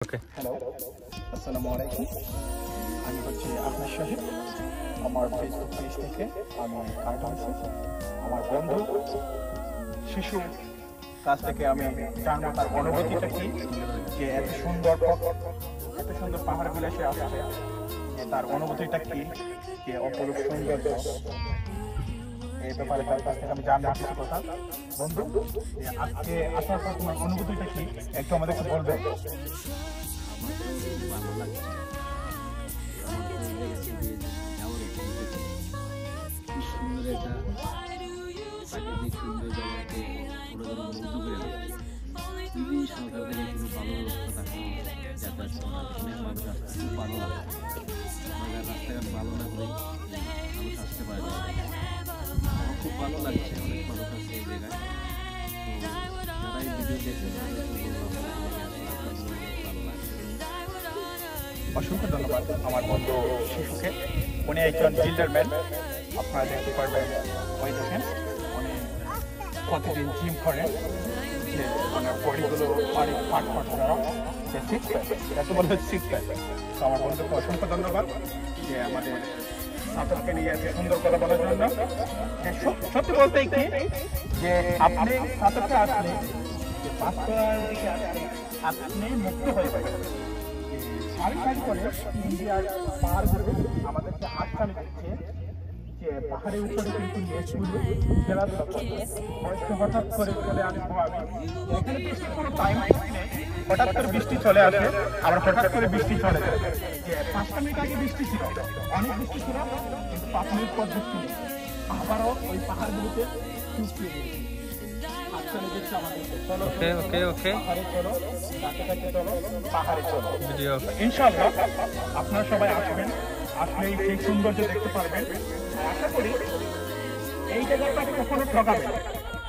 ওকে। Hello, আসসালামু আলাইকুম। আমি হচ্ছি আহমেদ শাহিদ। আমার ফেসবুক পেজ থেকে আমি কার্টুন আমার বন্ধু শিশুর কাছ থেকে আমি জানবো তার অনুভূতিটা কি, যে এত সুন্দর পাহাড় বিলাসে আসছে, যে তার অনুভূতিটা কি, যে অপরূপ সৌন্দর্য, এই ব্যাপারে তার কাছ থেকে আমি জানবো কিছু কথা। বন্ধু, আজকে আসার পর তোমার অনুভূতিটা কি একটু আমাদেরকে বলবে? ভালো লাগছে। আমার তো এই জায়গাতে দিয়ে যাওয়ার অভিজ্ঞতা কি সুন্দর একটা প্রাকৃতিক সুন্দর জায়গাকে ওরা যেন মুগ্ধ করে রাখছে। যদি সরকার থেকে কোনো ভালো ব্যবস্থা থাকতো, যাতায়াত করার অনেক মানুষ আসতে খুব ভালো লাগছে। আমাদের রাস্তাঘাট ভালো না হলে মানুষ আসতে পারে না। আমার খুব ভালো লাগছে, অনেক মানুষ আছে এই জায়গায়। তো যারা এই ভিডিও দেখছেন তাদেরকে বলবো আপনারা ভালো লাগছে। অসংখ্য ধন্যবাদ আমার বন্ধু শিশুকে। উনি একজন চিল্ড্রেন, আপনারা দেখতে পারবেন। ওই দেখেন, উনি প্রতিদিন জিম করেন, যে ওনার বডিগুলো অনেক ফাট করা, যে সিক্স প্যাক, এত বলে সিক্স প্যাক। তো আমার বন্ধুকে অসংখ্য ধন্যবাদ যে আমাদের সাঁতারকে নিয়ে এত সুন্দর কথা বলার জন্য। সত্যি বলতে কি, যে আপনি সাঁতারকে আসলে, যে পাঁচটার দিকে আসলে আপনি মুক্ত হয়ে যাবেন। সারি করে ইন্ডিয়ার পাহাড়গুলো আমাদেরকে আটকানো দিচ্ছে, যে পাহাড়ের উপরে কিন্তু মেঘগুলো খেলাধুলা করছে। হয়তো হঠাৎ করে চলে আসবো আমি, এখানে বৃষ্টির কোনো টাইম নেই, হঠাৎ করে বৃষ্টি চলে আসে, আবার হঠাৎ করে বৃষ্টি চলে যায়। যে 5টা মিনিট আগে বৃষ্টি ছিল, অনেক বৃষ্টি ছিল, কিন্তু 5 মিনিট পর বৃষ্টি নেই, আবারও ওই পাহাড়গুলোতে শুকিয়ে গেছে। ইনশাআল্লাহ আপনারা সবাই আসবেন, আসলেই সেই সৌন্দর্য দেখতে পারবেন। আশা করি এই জায়গাটাকে কখনো ঠকাবে,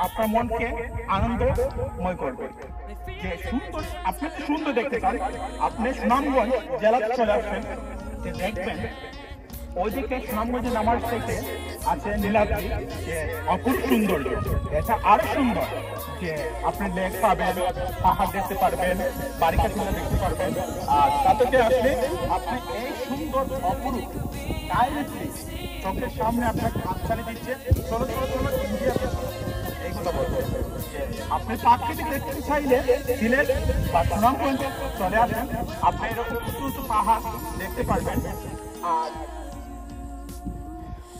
আপনার মনকে আনন্দময় করবে। যে সুন্দর, আপনি তো সুন্দর দেখতে চান, আপনি সুনামগঞ্জ জেলাতে চলে আসবেন, যে দেখবেন ওইদিকে সুনামগঞ্জে নামার থেকে আছে নীলাদ্রি, যে অপূর্ব সৌন্দর্য। এটা আরো সুন্দর, যে আপনি লেক পাবেন, পাহাড় দেখতে পারবেন, বারিকাতুলা দেখতে পারবেন। আর তাতে আসলে আপনি এই সুন্দর অপরূপ ডাইরেক্টলি চোখের সামনে আপনাকে হাতছানি দিচ্ছে, চলো চলো চলো ইন্ডিয়াতে এইগুলো বলবেন। আপনি প্রাকৃতিক দেখতে চাইলে সিলেট বা সুনামগঞ্জে চলে আসেন, আপনি এরকম উঁচু উঁচু পাহাড় দেখতে পারবেন। আর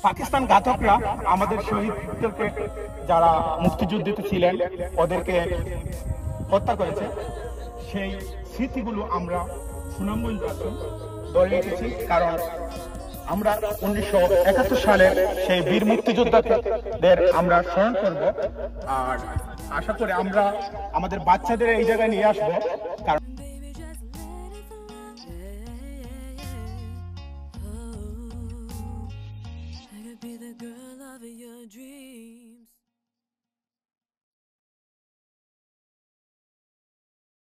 পাকিস্তান ঘাতকরা আমাদের শহীদদেরকে, যারা মুক্তিযুদ্ধে ছিলেন, ওদেরকে হত্যা করেছে, সেই স্মৃতিগুলো আমরা সুনামগঞ্জ ধরে রেখেছি। কারণ আমরা 1971 সালের সেই বীর মুক্তিযোদ্ধাদের আমরা স্মরণ করব। আর আশা করি আমরা আমাদের বাচ্চাদের এই জায়গায় নিয়ে আসবো, কারণ be the girl of your dreams.